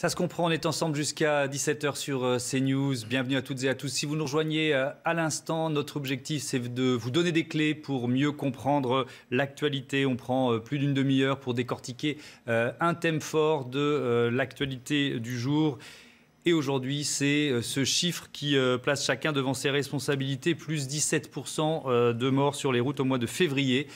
Ça se comprend, on est ensemble jusqu'à 17 h sur CNews. Bienvenue à toutes et à tous. Si vous nous rejoignez à l'instant, notre objectif c'est de vous donner des clés pour mieux comprendre l'actualité. On prend plus d'une demi-heure pour décortiquer un thème fort de l'actualité du jour. Et aujourd'hui, c'est ce chiffre qui place chacun devant ses responsabilités, plus 17% de morts sur les routes au mois de février.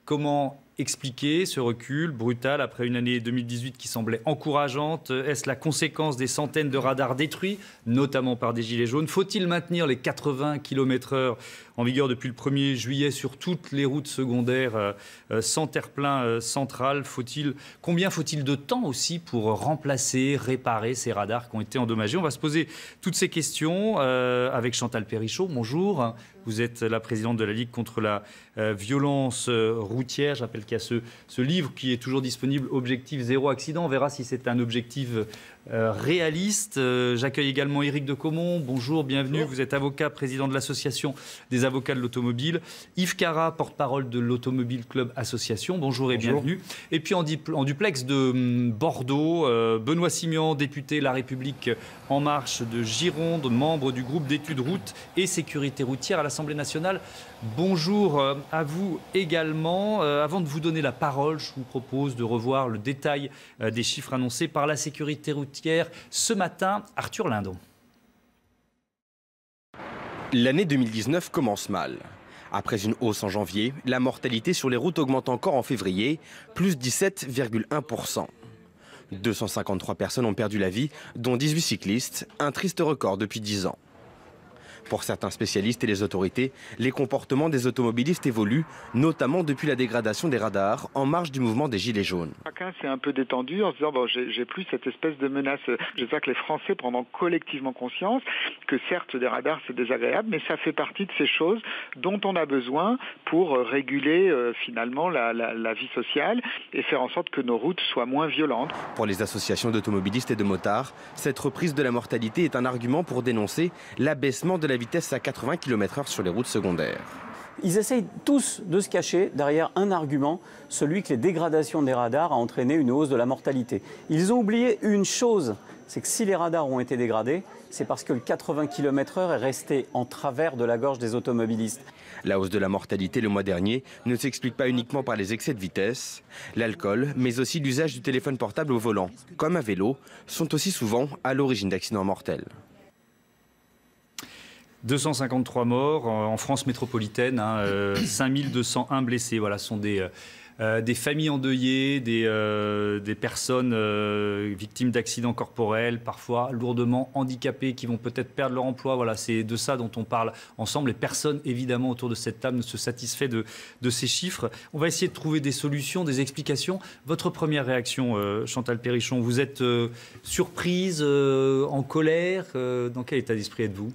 Comment expliquer ce recul brutal après une année 2018 qui semblait encourageante? Est-ce la conséquence des centaines de radars détruits, notamment par des gilets jaunes? Faut-il maintenir les 80 km/h en vigueur depuis le 1er juillet sur toutes les routes secondaires sans terre-plein central? Combien faut-il de temps aussi pour remplacer, réparer ces radars qui ont été endommagés? On va se poser toutes ces questions avec Chantal Perrichot. Bonjour. Vous êtes la présidente de la Ligue contre la violence routière. Je rappelle qu'il y a ce livre qui est toujours disponible, Objectif Zéro Accident. On verra si c'est un objectif réaliste. J'accueille également Éric de Caumont. Bonjour, bienvenue. Bonjour. Vous êtes avocat, président de l'Association des avocats de l'automobile. Yves Cara, porte-parole de l'Automobile Club Association. Bonjour et bienvenue. Et puis en duplex de Bordeaux, Benoît Simian, député La République En Marche de Gironde, membre du groupe d'études route et sécurité routière à l'Assemblée nationale. Bonjour à vous également. Avant de vous donner la parole, je vous propose de revoir le détail des chiffres annoncés par la sécurité routière ce matin. Arthur Lindon. L'année 2019 commence mal. Après une hausse en janvier, la mortalité sur les routes augmente encore en février, plus 17,1%. 253 personnes ont perdu la vie, dont 18 cyclistes, un triste record depuis 10 ans. Pour certains spécialistes et les autorités, les comportements des automobilistes évoluent, notamment depuis la dégradation des radars en marge du mouvement des Gilets jaunes. Chacun s'est un peu détendu en se disant bon, j'ai plus cette espèce de menace. J'espère que les Français prendront collectivement conscience que certes des radars c'est désagréable, mais ça fait partie de ces choses dont on a besoin pour réguler finalement la vie sociale et faire en sorte que nos routes soient moins violentes. Pour les associations d'automobilistes et de motards, cette reprise de la mortalité est un argument pour dénoncer l'abaissement de la vitesse à 80 km/h sur les routes secondaires. Ils essayent tous de se cacher derrière un argument, celui que les dégradations des radars a entraîné une hausse de la mortalité. Ils ont oublié une chose, c'est que si les radars ont été dégradés, c'est parce que le 80 km/h est resté en travers de la gorge des automobilistes. La hausse de la mortalité le mois dernier ne s'explique pas uniquement par les excès de vitesse. L'alcool, mais aussi l'usage du téléphone portable au volant, comme à vélo, sont aussi souvent à l'origine d'accidents mortels. 253 morts en France métropolitaine, 5201 blessés. Voilà, ce sont des familles endeuillées, des personnes victimes d'accidents corporels, parfois lourdement handicapées, qui vont peut-être perdre leur emploi. Voilà, c'est de ça dont on parle ensemble. Les personnes, évidemment, autour de cette table ne se satisfait de ces chiffres. On va essayer de trouver des solutions, des explications. Votre première réaction, Chantal Perrichon, vous êtes surprise, en colère? Dans quel état d'esprit êtes-vous?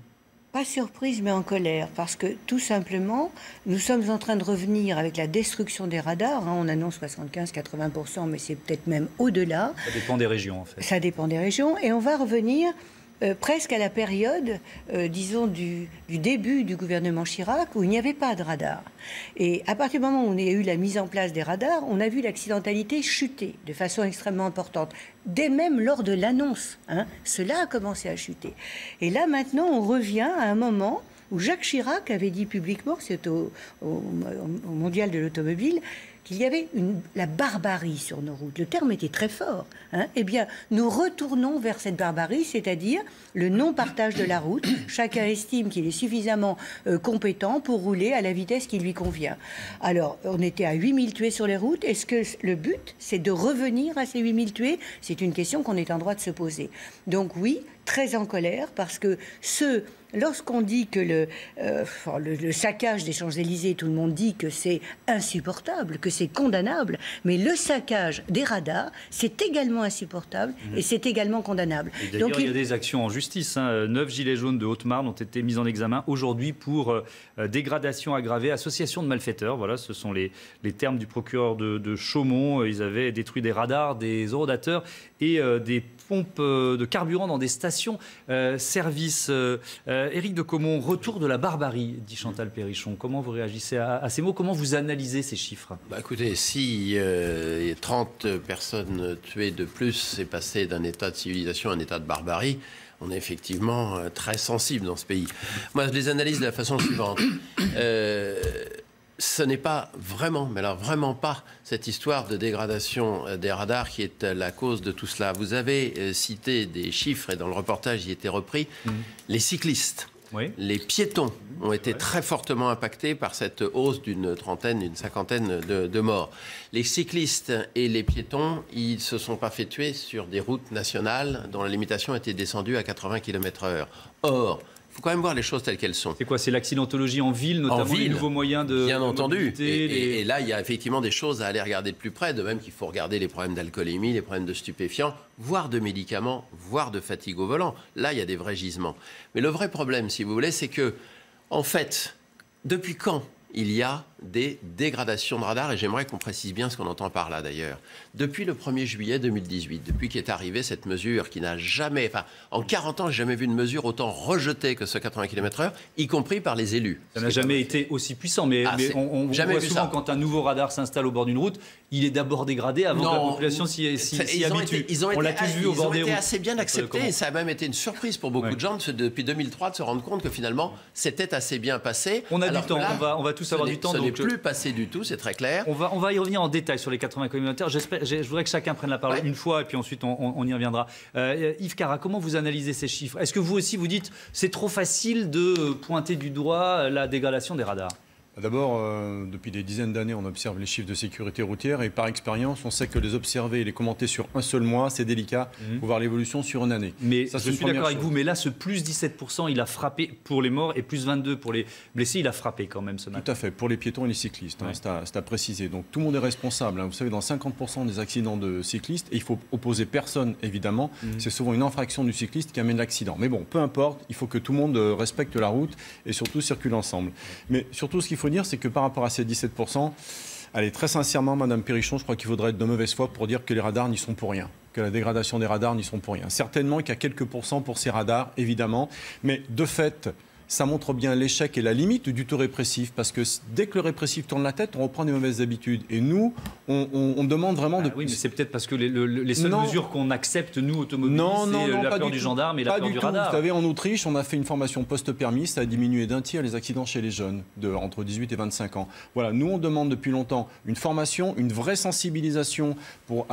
Pas surprise, mais en colère, parce que tout simplement, nous sommes en train de revenir avec la destruction des radars. On annonce 75-80%, mais c'est peut-être même au-delà. Ça dépend des régions, en fait. Ça dépend des régions, et on va revenir presque à la période, disons, du début du gouvernement Chirac, où il n'y avait pas de radar. Et à partir du moment où on a eu la mise en place des radars, on a vu l'accidentalité chuter de façon extrêmement importante. Dès même lors de l'annonce, cela a commencé à chuter. Et là, maintenant, on revient à un moment où Jacques Chirac avait dit publiquement, c'est au Mondial de l'automobile, qu'il y avait la barbarie sur nos routes. Le terme était très fort. Eh bien, nous retournons vers cette barbarie, c'est-à-dire le non-partage de la route. Chacun estime qu'il est suffisamment compétent pour rouler à la vitesse qui lui convient. Alors, on était à 8000 tués sur les routes. Est-ce que le but, c'est de revenir à ces 8000 tués? C'est une question qu'on est en droit de se poser. Donc oui, très en colère, parce que lorsqu'on dit que le saccage des Champs-Élysées, tout le monde dit que c'est insupportable, que c'est condamnable, mais le saccage des radars, c'est également insupportable et c'est également condamnable. D'ailleurs, il y a des actions en justice. 9 gilets jaunes de Haute-Marne ont été mis en examen aujourd'hui pour dégradation aggravée, association de malfaiteurs. Voilà, ce sont les termes du procureur de Chaumont. Ils avaient détruit des radars, des horodateurs et des pompes de carburant dans des stations-service. Éric de Caumont, retour de la barbarie, dit Chantal Perrichon. Comment vous réagissez à ces mots? Comment vous analysez ces chiffres? Écoutez, si 30 personnes tuées de plus, c'est passé d'un état de civilisation à un état de barbarie, on est effectivement très sensible dans ce pays. Moi, je les analyse de la façon suivante. Ce n'est pas vraiment, mais alors vraiment pas, cette histoire de dégradation des radars qui est la cause de tout cela. Vous avez cité des chiffres, et dans le reportage, il était repris, les cyclistes. Oui. Les piétons ont été très fortement impactés par cette hausse d'une trentaine, d'une cinquantaine de morts. Les cyclistes et les piétons, ils ne se sont pas fait tuer sur des routes nationales dont la limitation était descendue à 80 km/h. Or, il faut quand même voir les choses telles qu'elles sont. C'est quoi? C'est l'accidentologie en ville, notamment les nouveaux moyens de bien entendu. Mobilité, et là, il y a effectivement des choses à aller regarder de plus près, de même qu'il faut regarder les problèmes d'alcoolémie, les problèmes de stupéfiants, voire de médicaments, voire de fatigue au volant. Là, il y a des vrais gisements. Mais le vrai problème, si vous voulez, c'est que, en fait, depuis quand il y a des dégradations de radars, et j'aimerais qu'on précise bien ce qu'on entend par là d'ailleurs. Depuis le 1er juillet 2018, depuis qu'est arrivée cette mesure qui n'a jamais, en 40 ans, j'ai jamais vu une mesure autant rejetée que ce 80 km/h, y compris par les élus. Ça n'a jamais été aussi puissant, mais on voit souvent quand un nouveau radar s'installe au bord d'une route, il est d'abord dégradé avant que la population s'y habitue. On l'a tous vu au bord des routes. Ils ont été assez bien acceptés, et ça a même été une surprise pour beaucoup de gens depuis 2003 de se rendre compte que finalement c'était assez bien passé. On a du temps, on va tous avoir du temps. Ce n'est plus passé du tout, c'est très clair. On va y revenir en détail sur les 80 km/h. Je voudrais que chacun prenne la parole une fois et puis ensuite on y reviendra. Yves Carra, comment vous analysez ces chiffres? Est-ce que vous aussi vous dites c'est trop facile de pointer du doigt la dégradation des radars? D'abord, depuis des dizaines d'années, on observe les chiffres de sécurité routière et par expérience, on sait que les observer et les commenter sur un seul mois, c'est délicat. Il faut voir l'évolution sur une année. Mais ça, je suis d'accord avec vous, mais là, ce plus 17%, il a frappé pour les morts et plus 22% pour les blessés, il a frappé quand même ce matin. Tout à fait, pour les piétons et les cyclistes, c'est à préciser. Donc tout le monde est responsable. Vous savez, dans 50% des accidents de cyclistes, et il faut opposer personne, évidemment, c'est souvent une infraction du cycliste qui amène l'accident. Mais bon, peu importe, il faut que tout le monde respecte la route et surtout circule ensemble. Mais surtout, ce qu'il faut dire, c'est que par rapport à ces 17%, allez, très sincèrement, Madame Perrichon, je crois qu'il faudrait être de mauvaise foi pour dire que les radars n'y sont pour rien, que la dégradation des radars n'y sont pour rien. Certainement qu'il y a quelques pourcents pour ces radars, évidemment, mais de fait, ça montre bien l'échec et la limite du tout répressif, parce que dès que le répressif tourne la tête, on reprend des mauvaises habitudes. Et nous, on demande vraiment de... Oui, mais c'est peut-être parce que les seules mesures qu'on accepte, nous, automobilistes, c'est la peur du gendarme et la peur du radar. Vous savez, en Autriche, on a fait une formation post-permis, ça a diminué d'un tiers les accidents chez les jeunes, entre 18 et 25 ans. Voilà, nous, on demande depuis longtemps une formation, une vraie sensibilisation pour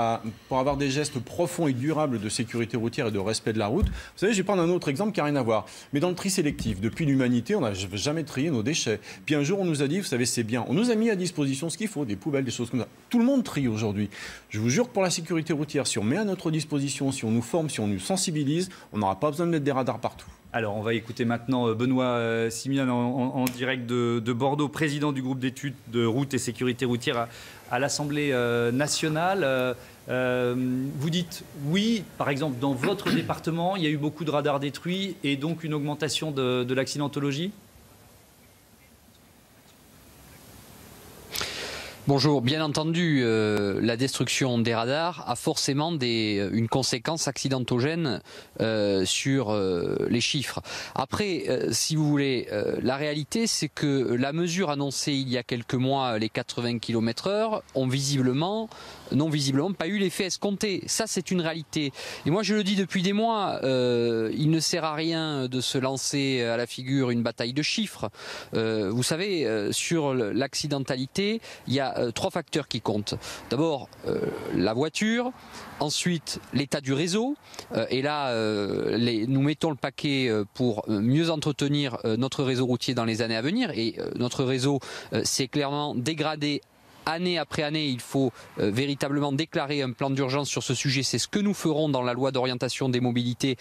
avoir des gestes profonds et durables de sécurité routière et de respect de la route. Vous savez, je vais prendre un autre exemple qui n'a rien à voir. Mais dans le tri sélectif, depuis l'humanité, on n'a jamais trié nos déchets. Puis un jour, on nous a dit, vous savez, c'est bien. On nous a mis à disposition ce qu'il faut, des poubelles, des choses comme ça. Tout le monde trie aujourd'hui. Je vous jure que pour la sécurité routière, si on met à notre disposition, si on nous forme, si on nous sensibilise, on n'aura pas besoin de mettre des radars partout. Alors, on va écouter maintenant Benoît Simian en direct de Bordeaux, président du groupe d'études de route et sécurité routière à l'Assemblée nationale. Vous dites oui, par exemple, dans votre département, il y a eu beaucoup de radars détruits et donc une augmentation de l'accidentologie? Bonjour, bien entendu, la destruction des radars a forcément une conséquence accidentogène sur les chiffres. Après, si vous voulez, la réalité c'est que la mesure annoncée il y a quelques mois, les 80 km/h, ont non visiblement pas eu l'effet escompté. Ça, c'est une réalité. Et moi, je le dis depuis des mois, il ne sert à rien de se lancer à la figure une bataille de chiffres. Vous savez, sur l'accidentalité, il y a 3 facteurs qui comptent. D'abord, la voiture, ensuite l'état du réseau, et là nous mettons le paquet pour mieux entretenir notre réseau routier dans les années à venir, et notre réseau s'est clairement dégradé. Année après année, il faut véritablement déclarer un plan d'urgence sur ce sujet. C'est ce que nous ferons dans la loi d'orientation des mobilités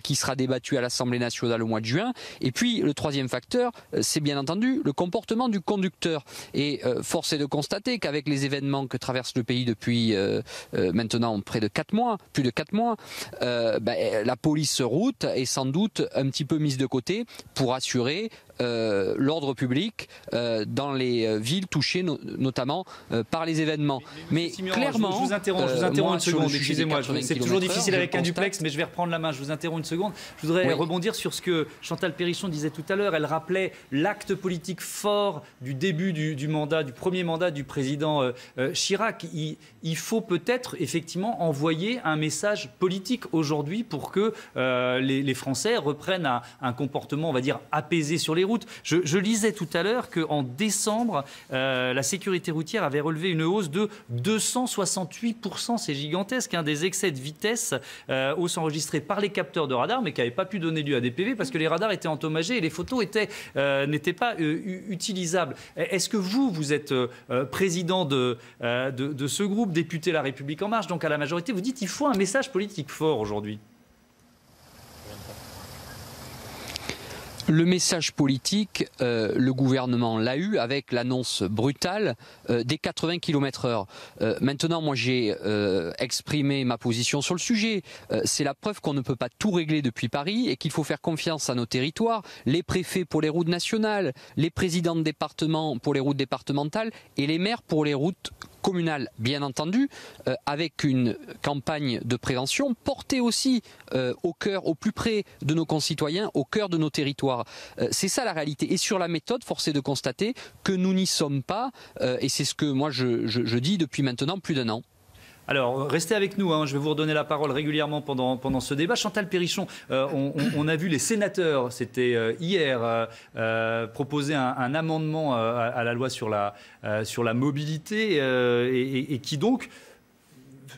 qui sera débattue à l'Assemblée nationale au mois de juin. Et puis, le troisième facteur, c'est bien entendu le comportement du conducteur. Et force est de constater qu'avec les événements que traverse le pays depuis maintenant plus de 4 mois, la police route est sans doute un petit peu mise de côté pour assurer l'ordre public dans les villes touchées notamment par les événements. Mais clairement, je vous interromps une seconde, excusez-moi, c'est toujours difficile avec un duplex, mais je vais reprendre la main, je vous interromps une seconde. Je voudrais rebondir sur ce que Chantal Perrichon disait tout à l'heure. Elle rappelait l'acte politique fort du début du premier mandat du président Chirac. Il faut peut-être effectivement envoyer un message politique aujourd'hui pour que les Français reprennent un comportement, on va dire, apaisé sur les routes. Je lisais tout à l'heure qu'en décembre, la sécurité routière avait relevé une hausse de 268%. C'est gigantesque, des excès de vitesse, hausse enregistrée par les capteurs de radar, mais qui n'avaient pas pu donner lieu à des PV parce que les radars étaient endommagés et les photos n'étaient pas utilisables. Est-ce que vous êtes président de ce groupe, député La République En Marche, donc à la majorité, vous dites qu'il faut un message politique fort aujourd'hui? Le message politique, le gouvernement l'a eu avec l'annonce brutale des 80 km/h. Maintenant, moi j'ai exprimé ma position sur le sujet. C'est la preuve qu'on ne peut pas tout régler depuis Paris et qu'il faut faire confiance à nos territoires, les préfets pour les routes nationales, les présidents de département pour les routes départementales et les maires pour les routes communales, bien entendu, avec une campagne de prévention portée aussi au cœur, au plus près de nos concitoyens, au cœur de nos territoires. C'est ça la réalité. Et sur la méthode, force est de constater que nous n'y sommes pas, et c'est ce que moi je dis depuis maintenant plus d'un an. Alors, restez avec nous, je vais vous redonner la parole régulièrement pendant ce débat. Chantal Perrichon, on a vu les sénateurs, c'était hier, proposer un amendement à la loi sur la mobilité et qui donc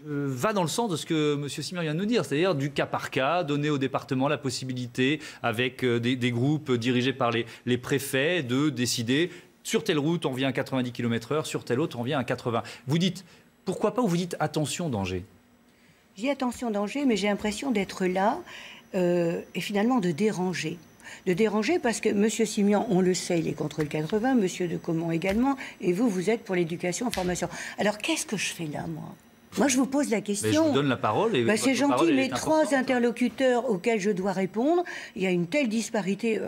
va dans le sens de ce que M. Simon vient de nous dire, c'est-à-dire du cas par cas, donner au département la possibilité, avec des groupes dirigés par les préfets, de décider sur telle route on vient à 90 km/h, sur telle autre on vient à 80. Vous dites pourquoi pas, ou vous dites attention danger? Je dis attention danger, mais j'ai l'impression d'être là et finalement de déranger. De déranger parce que M. Simian, on le sait, il est contre le 80, M. de Caumont également, et vous êtes pour l'éducation et formation. Alors qu'est-ce que je fais là, moi ? Moi, je vous pose la question. Mais je vous donne la parole. C'est gentil, mais 3 interlocuteurs auxquels je dois répondre, il y a une telle disparité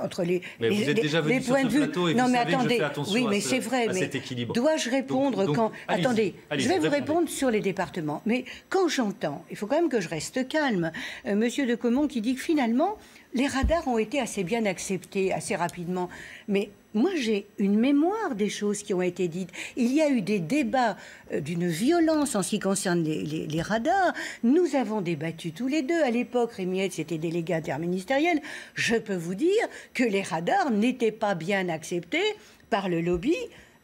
entre les vous êtes déjà venu sur ce plateau et vous savez que je fais attention à cet équilibre. Dois-je répondre quand... Attendez, je vais vous répondre sur les départements. Mais quand j'entends, il faut quand même que je reste calme, Monsieur de Caumont qui dit que finalement, les radars ont été assez bien acceptés, assez rapidement. Mais moi, j'ai une mémoire des choses qui ont été dites. Il y a eu des débats d'une violence en ce qui concerne les radars. Nous avons débattu tous les deux. À l'époque, Rémi Hetz était délégué interministériel. Je peux vous dire que les radars n'étaient pas bien acceptés par le lobby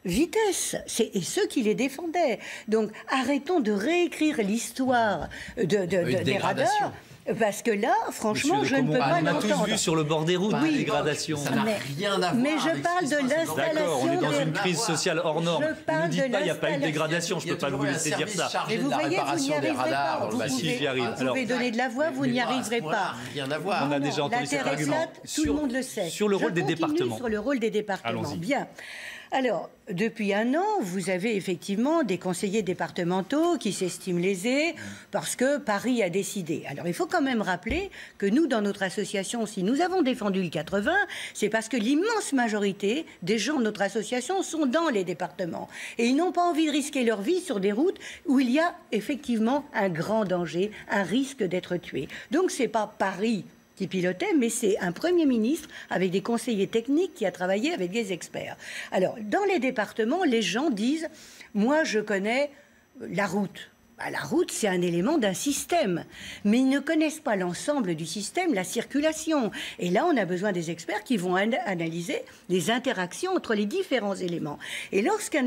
vitesse, et ceux qui les défendaient. Donc, arrêtons de réécrire l'histoire des radars. Parce que là, franchement, je ne peux pas l'entendre. On a tous vu sur le bord des routes, la dégradation. Ça n'a rien à voir. Mais je parle de l'installation. D'accord, on est dans une crise sociale hors norme. Vous ne dites pas qu'il n'y a pas eu de dégradation, je ne peux pas vous laisser dire ça. Et vous voyez, vous n'y arriverez pas. Vous pouvez donner de la voix, vous n'y arriverez pas. Rien à voir. On a déjà entendu cet argument. Tout le monde le sait. Sur le rôle des départements. Sur le rôle des départements. Bien. Alors, depuis un an, vous avez effectivement des conseillers départementaux qui s'estiment lésés parce que Paris a décidé. Alors, il faut quand même rappeler que nous, dans notre association, si nous avons défendu le 80, c'est parce que l'immense majorité des gens de notre association sont dans les départements. Et ils n'ont pas envie de risquer leur vie sur des routes où il y a effectivement un grand danger, un risque d'être tué. Donc, ce n'est pas Paris qui pilotait, mais c'est un Premier ministre avec des conseillers techniques qui a travaillé avec des experts. Alors, dans les départements, les gens disent « Moi, je connais la route ». La route, c'est un élément d'un système. Mais ils ne connaissent pas l'ensemble du système, la circulation. Et là, on a besoin des experts qui vont analyser les interactions entre les différents éléments. Et lorsqu'un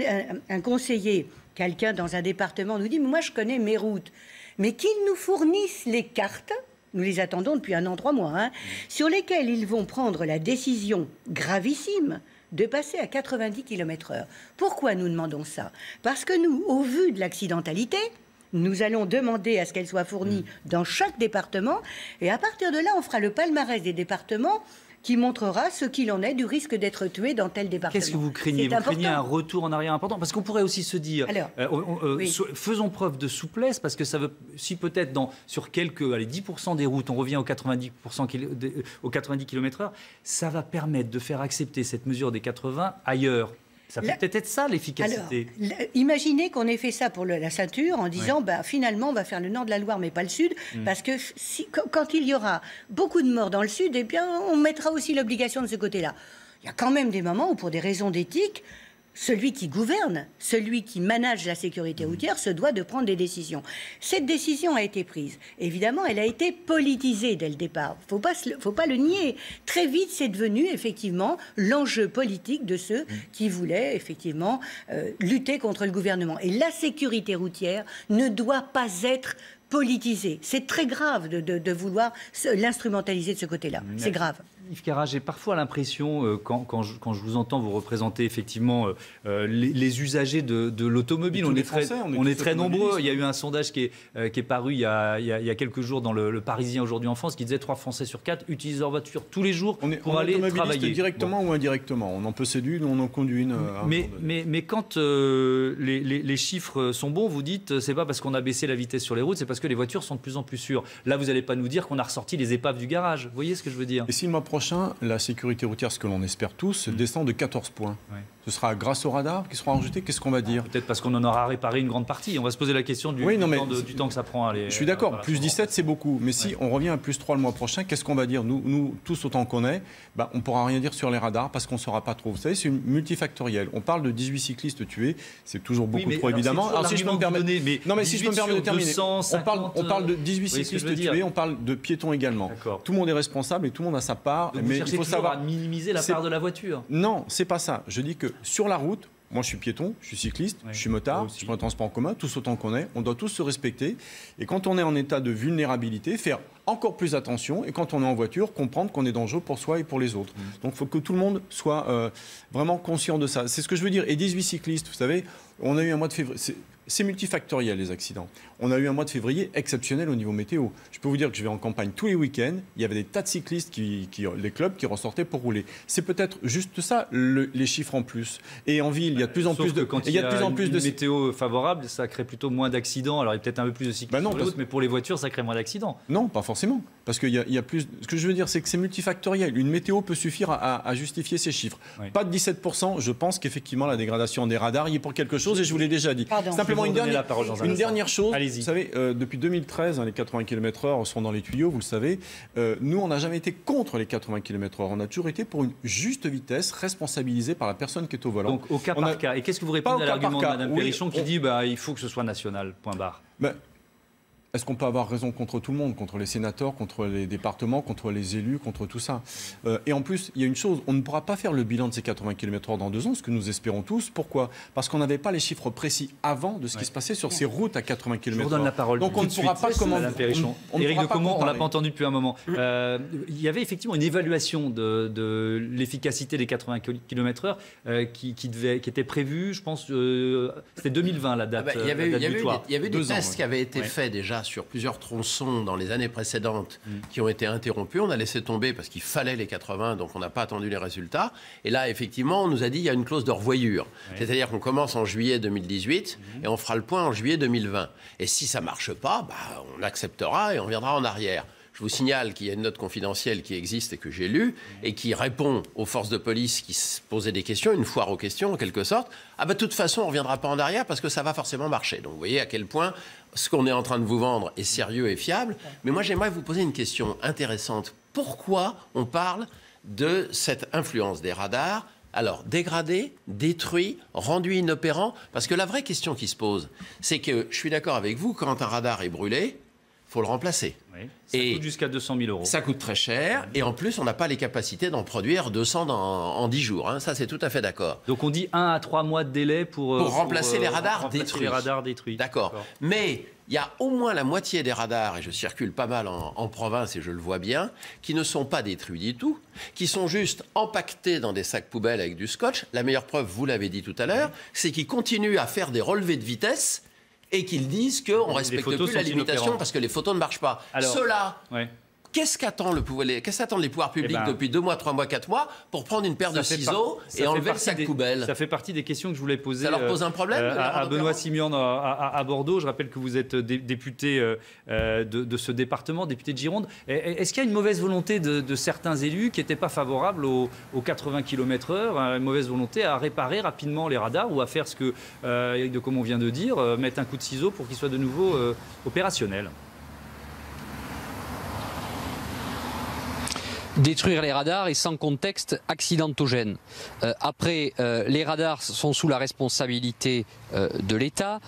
conseiller, quelqu'un dans un département nous dit « Moi, je connais mes routes », mais qu'ils nous fournissent les cartes, nous les attendons depuis 1 an, 3 mois, sur lesquels ils vont prendre la décision gravissime de passer à 90 km/h. Pourquoi nous demandons ça? Parce que nous, au vu de l'accidentalité, nous allons demander à ce qu'elle soit fournie dans chaque département, et à partir de là, on fera le palmarès des départements qui montrera ce qu'il en est du risque d'être tué dans tel département. Qu'est-ce que vous craignez? Vous craignez un retour en arrière important? Parce qu'on pourrait aussi se dire, faisons preuve de souplesse, parce que ça veut, si peut-être sur quelques 10% des routes, on revient aux 90 km/h, ça va permettre de faire accepter cette mesure des 80 ailleurs. Ça peut peut-être être ça, l'efficacité. Alors, imaginez qu'on ait fait ça pour la ceinture en disant, finalement, on va faire le nord de la Loire, mais pas le sud, parce que quand il y aura beaucoup de morts dans le sud, eh bien, on mettra aussi l'obligation de ce côté-là. Il y a quand même des moments où, pour des raisons d'éthique, celui qui gouverne, celui qui manage la sécurité routière se doit de prendre des décisions. Cette décision a été prise. Évidemment, elle a été politisée dès le départ. Faut pas le nier. Très vite, c'est devenu effectivement l'enjeu politique de ceux qui voulaient effectivement lutter contre le gouvernement. Et la sécurité routière ne doit pas être politisée. C'est très grave de vouloir l'instrumentaliser de ce côté-là. C'est grave. Yves Carra, j'ai parfois l'impression, quand je vous entends, vous représenter effectivement les usagers de l'automobile. On est très nombreux. Il y a eu un sondage qui est paru il y a quelques jours dans le Parisien aujourd'hui en France, qui disait 3 Français sur 4 utilisent leur voiture tous les jours pour aller travailler. Directement ou indirectement. On en possède une, on en conduit une. Mais quand les chiffres sont bons, vous dites, c'est pas parce qu'on a baissé la vitesse sur les routes, c'est parce que les voitures sont de plus en plus sûres. Là, vous n'allez pas nous dire qu'on a ressorti les épaves du garage. Vous voyez ce que je veux dire? Et si le mois prochain, la sécurité routière, ce que l'on espère tous, descend de 14 points. Ouais. Ce sera grâce aux radars qui seront rajoutés. Qu'est-ce qu'on va dire? Peut-être parce qu'on en aura réparé une grande partie. On va se poser la question du temps que ça prend à aller. Je suis d'accord, plus 17 c'est beaucoup. Mais si on revient à plus 3 le mois prochain, qu'est-ce qu'on va dire? Nous tous autant qu'on est, on ne pourra rien dire sur les radars parce qu'on ne saura pas trop. Vous savez, c'est multifactoriel. On parle de 18 cyclistes tués, c'est toujours beaucoup trop évidemment. Alors si je peux me permettre de terminer, on parle de 18 cyclistes tués, on parle de piétons également. Tout le monde est responsable et tout le monde a sa part. Donc mais il faut savoir à minimiser la part de la voiture. Non, c'est pas ça. Je dis que sur la route, moi, je suis piéton, je suis cycliste, je suis motard, je prends le transport en commun, tous autant qu'on est. On doit tous se respecter. Et quand on est en état de vulnérabilité, faire encore plus attention. Et quand on est en voiture, comprendre qu'on est dangereux pour soi et pour les autres. Donc, il faut que tout le monde soit vraiment conscient de ça. C'est ce que je veux dire. Et 18 cyclistes, vous savez, on a eu un mois de février. C'est multifactoriel, les accidents. On a eu un mois de février exceptionnel au niveau météo. Je peux vous dire que je vais en campagne tous les week-ends. Il y avait des tas de cyclistes, les clubs qui ressortaient pour rouler. C'est peut-être juste ça, les chiffres en plus. Et en ville, il y a de plus en plus de... Quand il y a de plus en plus de météo favorable, ça crée plutôt moins d'accidents. Alors, il y a peut-être un peu plus de cyclistes sur les routes, mais pour les voitures, ça crée moins d'accidents. Non, pas forcément. Parce qu'il y a plus... Ce que je veux dire, c'est que c'est multifactoriel. Une météo peut suffire à justifier ces chiffres. Oui. Pas de 17%. Je pense qu'effectivement, la dégradation des radars y est pour quelque chose, et je vous l'ai déjà dit. Simplement, une dernière chose, vous savez, depuis 2013, les 80 km/h sont dans les tuyaux, vous le savez. Nous, on n'a jamais été contre les 80 km/h. On a toujours été pour une juste vitesse responsabilisée par la personne qui est au volant. Donc au cas par cas. Et qu'est-ce que vous répondez à l'argument de Mme Perrichon qui dit il faut que ce soit national, point barre? Est-ce qu'on peut avoir raison contre tout le monde, contre les sénateurs, contre les départements, contre les élus, contre tout ça? Et en plus, il y a une chose, on ne pourra pas faire le bilan de ces 80 km/h dans 2 ans, ce que nous espérons tous. Pourquoi? Parce qu'on n'avait pas les chiffres précis avant de ce qui se passait sur ces routes à 80 km/h. Je vous donne la parole. Donc on ne pourra pas comment... Éric de Comont, on ne l'a pas entendu depuis un moment. Il y avait effectivement une évaluation de l'efficacité des 80 km/h qui était prévue, je pense, c'était 2020 la date. Il y avait des tests qui avaient été faits déjà sur plusieurs tronçons dans les années précédentes qui ont été interrompus. On a laissé tomber parce qu'il fallait les 80, donc on n'a pas attendu les résultats. Et là, effectivement, on nous a dit qu'il y a une clause de revoyure. C'est-à-dire qu'on commence en juillet 2018 et on fera le point en juillet 2020. Et si ça ne marche pas, on acceptera et on reviendra en arrière. Je vous signale qu'il y a une note confidentielle qui existe et que j'ai lue et qui répond aux forces de police qui se posaient des questions, une foire aux questions en quelque sorte. De toute façon, on ne reviendra pas en arrière parce que ça va forcément marcher. Donc vous voyez à quel point ce qu'on est en train de vous vendre est sérieux et fiable. Mais moi, j'aimerais vous poser une question intéressante. Pourquoi on parle de cette influence des radars? Alors, dégradé, détruit, rendu inopérant? Parce que la vraie question qui se pose, c'est que je suis d'accord avec vous, quand un radar est brûlé, il faut le remplacer. Oui. Ça coûte jusqu'à 200 000 €. Ça coûte très cher. Et en plus, on n'a pas les capacités d'en produire 200 en 10 jours. Ça, c'est tout à fait d'accord. Donc, on dit 1 à 3 mois de délai pour remplacer les radars détruits. D'accord. Mais il y a au moins la moitié des radars, et je circule pas mal en province et je le vois bien, qui ne sont pas détruits du tout, qui sont juste empaquetés dans des sacs poubelles avec du scotch. La meilleure preuve, vous l'avez dit tout à l'heure, c'est qu'ils continuent à faire des relevés de vitesse et qu'ils disent qu'on ne respecte plus la limitation parce que les photos ne marchent pas. Ceux-là, qu'est-ce qu'attendent les pouvoirs publics depuis 2 mois, 3 mois, 4 mois pour prendre une paire de ciseaux et enlever le sac poubelle? Ça fait partie des questions que je voulais poser. Ça leur pose un problème à Benoît Simian à Bordeaux. Je rappelle que vous êtes député de ce département, député de Gironde. Est-ce qu'il y a une mauvaise volonté de certains élus qui n'étaient pas favorables aux 80 km/h, une mauvaise volonté à réparer rapidement les radars ou à faire ce que, comme on vient de dire, mettre un coup de ciseau pour qu'ils soient de nouveau opérationnels? Détruire les radars est sans contexte accidentogène. Après, les radars sont sous la responsabilité de l'État,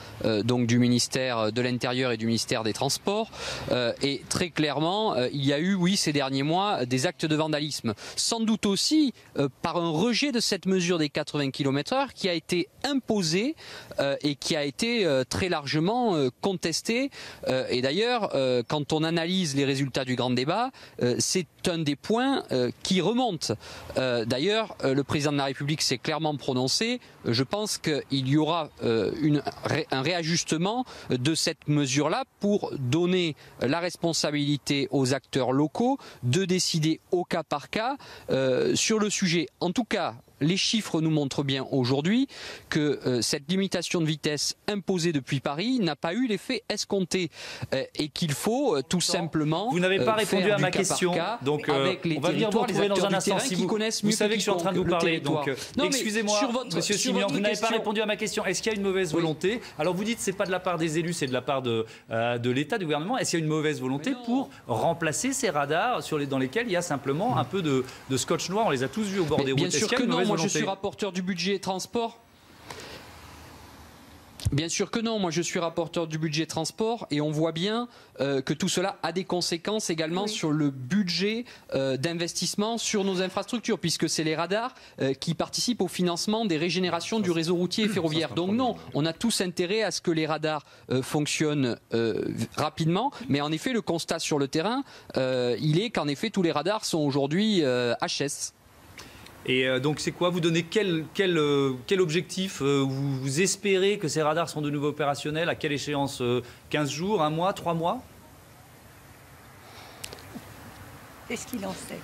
donc du ministère de l'Intérieur et du ministère des Transports. Et très clairement, il y a eu, oui, ces derniers mois, des actes de vandalisme. Sans doute aussi par un rejet de cette mesure des 80 km/h qui a été imposée et qui a été très largement contestée. Et d'ailleurs, quand on analyse les résultats du grand débat, c'est un des points qui remonte. D'ailleurs, le président de la République s'est clairement prononcé. Je pense qu'il y aura un réajustement de cette mesure-là pour donner la responsabilité aux acteurs locaux de décider au cas par cas sur le sujet. En tout cas, les chiffres nous montrent bien aujourd'hui que cette limitation de vitesse imposée depuis Paris n'a pas eu l'effet escompté et qu'il faut tout simplement. Vous n'avez pas répondu à ma question, donc on va venir vous retrouver dans un instant. Si vous savez que je suis en train de vous parler, donc excusez-moi, Monsieur Simian, vous n'avez pas répondu à ma question. Est-ce qu'il y a une mauvaise volonté? Alors vous dites c'est pas de la part des élus, c'est de la part de l'État, du gouvernement. Est-ce qu'il y a une mauvaise volonté pour remplacer ces radars dans lesquels il y a simplement un peu de scotch noir? On les a tous vus au bord des routes. Bien sûr que non. Moi, je suis rapporteur du budget transport. Bien sûr que non, moi je suis rapporteur du budget transport et on voit bien que tout cela a des conséquences également sur le budget d'investissement sur nos infrastructures, puisque c'est les radars qui participent au financement des régénérations du réseau routier et ferroviaire. Donc non, on a tous intérêt à ce que les radars fonctionnent rapidement, mais en effet le constat sur le terrain, il est qu'en effet tous les radars sont aujourd'hui HS. Et donc c'est quoi? Vous donnez quel objectif? Vous espérez que ces radars sont de nouveau opérationnels? À quelle échéance? 15 jours, 1 mois, 3 mois? Qu'est-ce qu'il en sait?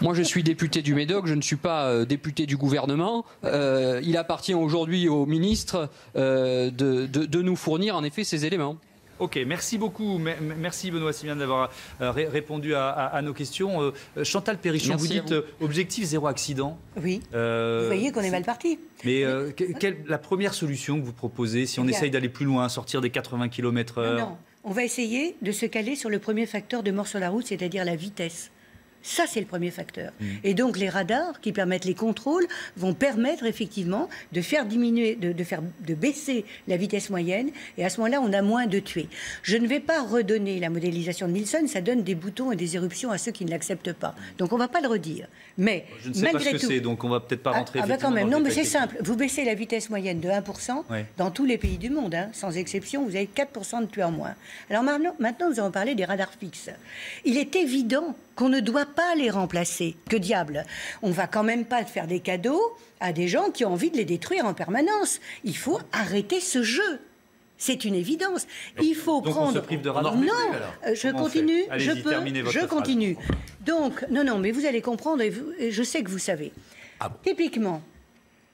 Moi, je suis député du Médoc, je ne suis pas député du gouvernement. Il appartient aujourd'hui au ministre de nous fournir en effet ces éléments. Ok, merci beaucoup. Merci Benoît Simian d'avoir répondu à nos questions. Chantal Perrichon, vous dites objectif 0 accident. Oui, vous voyez qu'on est mal parti. Mais la première solution que vous proposez, si on essaye d'aller plus loin, sortir des 80 km/h? Non, on va essayer de se caler sur le premier facteur de mort sur la route, c'est-à-dire la vitesse. Ça, c'est le premier facteur. Et donc, les radars qui permettent les contrôles vont permettre effectivement de faire diminuer, de baisser la vitesse moyenne. Et à ce moment-là, on a moins de tués. Je ne vais pas redonner la modélisation de Nielsen. Ça donne des boutons et des éruptions à ceux qui ne l'acceptent pas. Donc, on ne va pas le redire. Mais je ne sais pas ce que c'est, donc on ne va peut-être pas rentrer quand même. Non, mais c'est simple. Vous baissez la vitesse moyenne de 1% dans tous les pays du monde, sans exception. Vous avez 4% de tués en moins. Alors maintenant, nous allons parler des radars fixes. Il est évident qu'on ne doit pas les remplacer. Que diable? On ne va quand même pas faire des cadeaux à des gens qui ont envie de les détruire en permanence. Il faut arrêter ce jeu. C'est une évidence. Il faut prendre... on se prive de radar? Non, je continue. Je continue. Donc, non, mais vous allez comprendre et je sais que vous savez. Typiquement,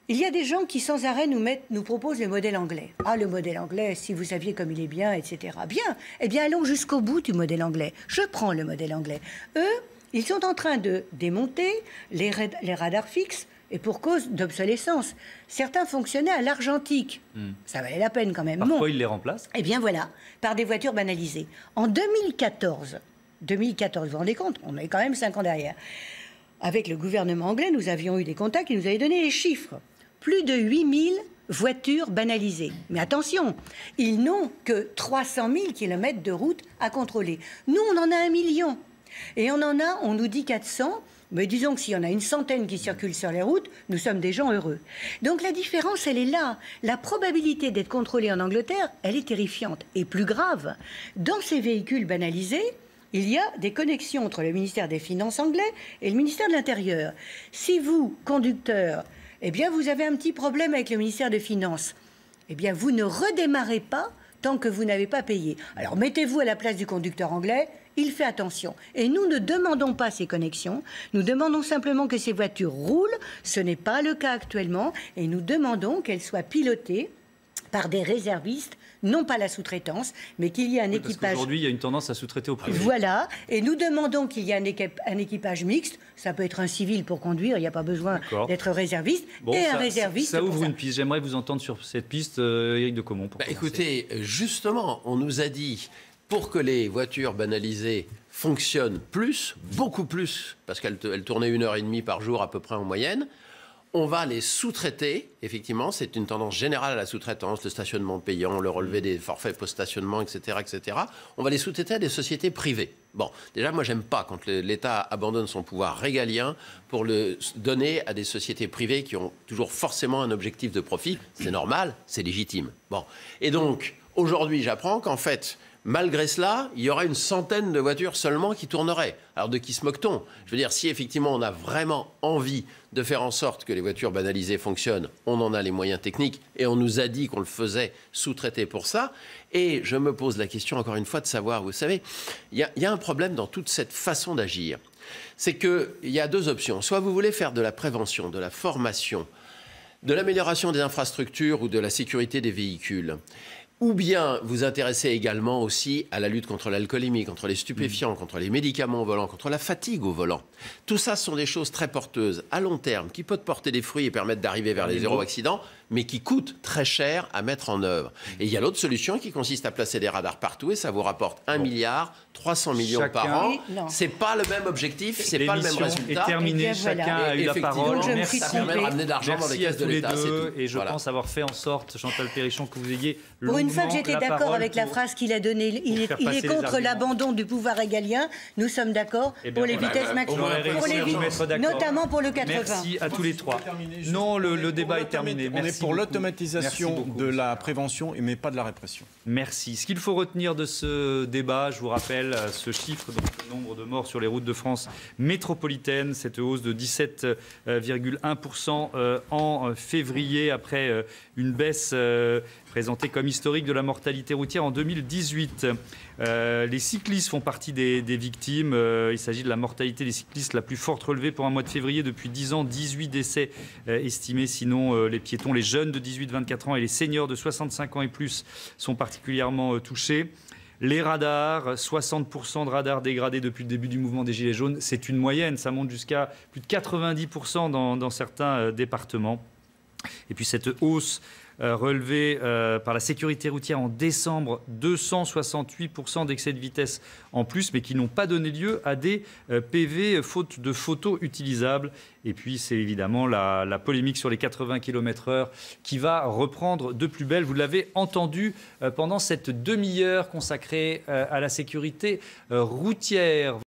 il y a des gens qui sans arrêt nous proposent le modèle anglais. Ah, le modèle anglais, si vous saviez comme il est bien, etc. Bien. Eh bien, allons jusqu'au bout du modèle anglais. Je prends le modèle anglais. Eux, ils sont en train de démonter les radars fixes et pour cause d'obsolescence. Certains fonctionnaient à l'argentique. Ça valait la peine quand même. Parfois, ils les remplacent. Eh bien, voilà, par des voitures banalisées. En 2014, vous vous rendez compte, on est quand même 5 ans derrière. Avec le gouvernement anglais, nous avions eu des contacts qui nous avaient donné les chiffres. Plus de 8000 voitures banalisées. Mais attention, ils n'ont que 300 000 kilomètres de route à contrôler. Nous, on en a 1 million. Et on nous dit 400. Mais disons que s'il y en a une centaine qui circulent sur les routes, nous sommes des gens heureux. Donc la différence, elle est là. La probabilité d'être contrôlé en Angleterre, elle est terrifiante. Et plus grave, dans ces véhicules banalisés, il y a des connexions entre le ministère des Finances anglais et le ministère de l'Intérieur. Si vous, conducteur, eh bien, vous avez un petit problème avec le ministère des Finances, eh bien, vous ne redémarrez pas tant que vous n'avez pas payé. Alors, mettez-vous à la place du conducteur anglais, il fait attention. Et nous ne demandons pas ces connexions, nous demandons simplement que ces voitures roulent, ce n'est pas le cas actuellement, et nous demandons qu'elles soient pilotées par des réservistes, non pas la sous-traitance, mais qu'il y ait un équipage... Parce qu'aujourd'hui, il y a une tendance à sous-traiter au privé. Voilà, et nous demandons qu'il y ait un équipage mixte, ça peut être un civil pour conduire, il n'y a pas besoin d'être réserviste, un réserviste... Ça ouvre une piste, j'aimerais vous entendre sur cette piste, Éric de Caumont. Écoutez, justement, on nous a dit, pour que les voitures banalisées fonctionnent plus, beaucoup plus, parce qu'elles tournaient 1h30 par jour à peu près en moyenne, on va les sous-traiter, effectivement, c'est une tendance générale à la sous-traitance, le stationnement payant, le relevé des forfaits post-stationnement, etc., etc. On va les sous-traiter à des sociétés privées. Bon, déjà, moi, j'aime pas quand l'État abandonne son pouvoir régalien pour le donner à des sociétés privées qui ont toujours forcément un objectif de profit. C'est normal, c'est légitime. Bon, et donc, aujourd'hui, j'apprends qu'en fait... Malgré cela, il y aura une centaine de voitures seulement qui tourneraient. Alors de qui se moque-t-on? Je veux dire, si effectivement on a vraiment envie de faire en sorte que les voitures banalisées fonctionnent, on en a les moyens techniques et on nous a dit qu'on le faisait sous-traiter pour ça. Et je me pose la question encore une fois de savoir, vous savez, il y a un problème dans toute cette façon d'agir. C'est qu'il y a deux options. Soit vous voulez faire de la prévention, de la formation, de l'amélioration des infrastructures ou de la sécurité des véhicules. Ou bien vous intéressez également aussi à la lutte contre l'alcoolémie, contre les stupéfiants, contre les médicaments au volant, contre la fatigue au volant. Tout ça sont des choses très porteuses à long terme qui peuvent porter des fruits et permettre d'arriver vers les zéro accidents, mais qui coûtent très cher à mettre en œuvre. Et il y a l'autre solution qui consiste à placer des radars partout et ça vous rapporte 1 milliard 300 millions par an. C'est pas le même objectif, c'est pas le même résultat. Est terminée, chacun a eu la parole. Merci. Ça permet de ramener de l'argent dans les caisses de l'État. Et je pense avoir fait en sorte, Chantal Perrichon, que vous ayez pour une fois que j'étais d'accord avec la phrase qu'il a donnée, il est contre l'abandon du pouvoir régalien. Nous sommes d'accord pour les vitesses maximales, notamment pour le 80. Merci à tous les trois. Non, le débat est terminé. On est pour l'automatisation de la prévention, mais pas de la répression. Merci. Ce qu'il faut retenir de ce débat, je vous rappelle ce chiffre, donc le nombre de morts sur les routes de France métropolitaine, cette hausse de 17,1% en février, après une baisse présentée comme historique de la mortalité routière en 2018. Les cyclistes font partie des victimes. Il s'agit de la mortalité des cyclistes la plus forte relevée pour un mois de février depuis 10 ans. 18 décès estimés. Sinon, les piétons, les jeunes de 18-24 ans et les seniors de 65 ans et plus sont particulièrement touchés. Les radars, 60% de radars dégradés depuis le début du mouvement des Gilets jaunes. C'est une moyenne. Ça monte jusqu'à plus de 90% dans certains départements. Et puis cette hausse relevée par la sécurité routière en décembre, 268% d'excès de vitesse en plus, mais qui n'ont pas donné lieu à des PV faute de photos utilisables. Et puis c'est évidemment la polémique sur les 80 km/h qui va reprendre de plus belle. Vous l'avez entendu pendant cette demi-heure consacrée à la sécurité routière.